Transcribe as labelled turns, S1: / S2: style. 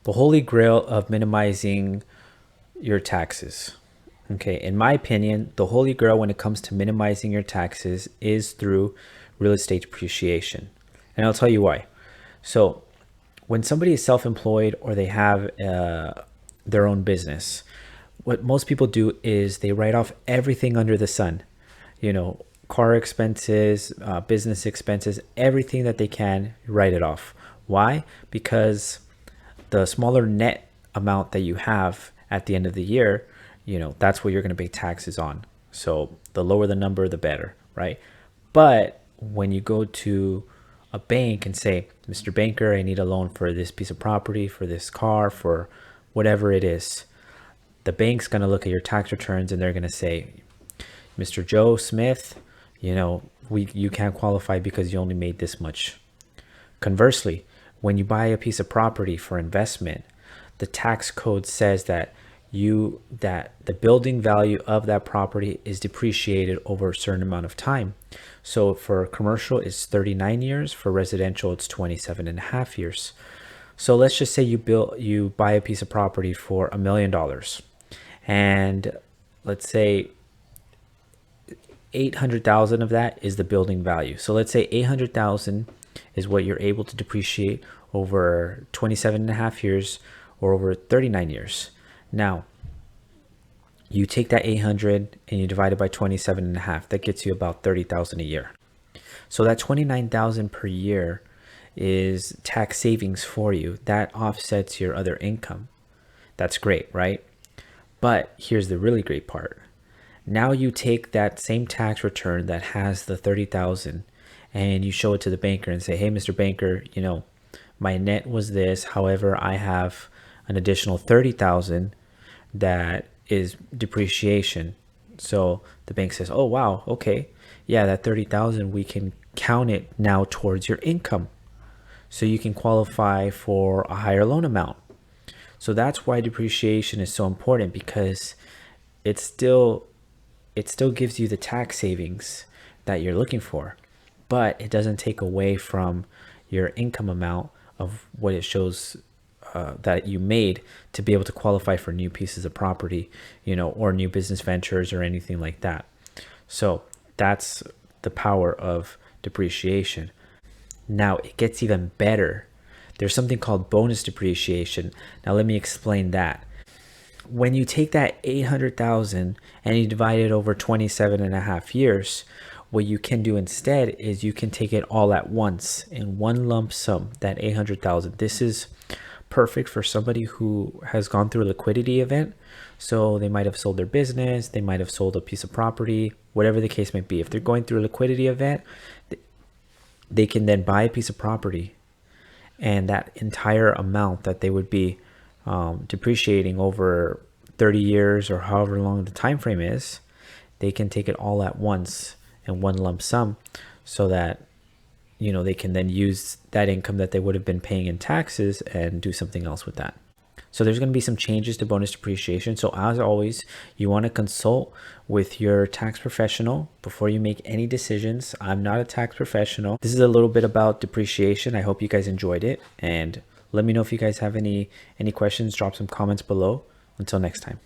S1: the holy grail of minimizing your taxes. Okay, in my opinion, the holy grail when it comes to minimizing your taxes is through real estate depreciation. And I'll tell you why. So, when somebody is self-employed or they have their own business, what most people do is they write off everything under the sun, you know, car expenses, business expenses, everything that they can, write it off. Why? Because the smaller net amount that you have at the end of the year, you know, that's what you're going to pay taxes on. So the lower the number, the better, right? But when you go to a bank and say, Mr. Banker, I need a loan for this piece of property, for this car, for whatever it is, the bank's going to look at your tax returns and they're going to say, Mr. Joe Smith, you know, you can't qualify because you only made this much. Conversely, when you buy a piece of property for investment, the tax code says that the building value of that property is depreciated over a certain amount of time. So for commercial, it's 39 years. For residential, it's 27 and a half years. So let's just say you buy a piece of property for $1 million, and let's say 800,000 of that is the building value. So let's say 800,000 is what you're able to depreciate over 27 and a half years or over 39 years. Now, you take that 800 and you divide it by 27 and a half. That gets you about 30,000 a year. So that 29,000 per year is tax savings for you. That offsets your other income. That's great, right? But here's the really great part. Now you take that same tax return that has the 30,000 and you show it to the banker and say, hey, Mr. Banker, you know, my net was this. However, I have an additional 30,000 that is depreciation. So the bank says, oh, wow, okay. Yeah, that 30,000, we can count it now towards your income. So you can qualify for a higher loan amount. So that's why depreciation is so important, because it still gives you the tax savings that you're looking for, but it doesn't take away from your income amount of what it shows that you made to be able to qualify for new pieces of property, you know, or new business ventures or anything like that. So that's the power of depreciation. Now it gets even better. There's something called bonus depreciation. Now let me explain that. When you take that 800,000 and you divide it over 27 and a half years, what you can do instead is you can take it all at once in one lump sum, that 800,000. This is perfect for somebody who has gone through a liquidity event. So they might have sold their business, they might have sold a piece of property, whatever the case might be. If they're going through a liquidity event, they can then buy a piece of property, and that entire amount that they would be depreciating over 30 years or however long the time frame is, they can take it all at once in one lump sum, so that, you know, they can then use that income that they would have been paying in taxes and do something else with that. So there's going to be some changes to bonus depreciation. So as always, you want to consult with your tax professional before you make any decisions. I'm not a tax professional. This is a little bit about depreciation. I hope you guys enjoyed it, and let me know if you guys have any questions. Drop some comments below. Until next time.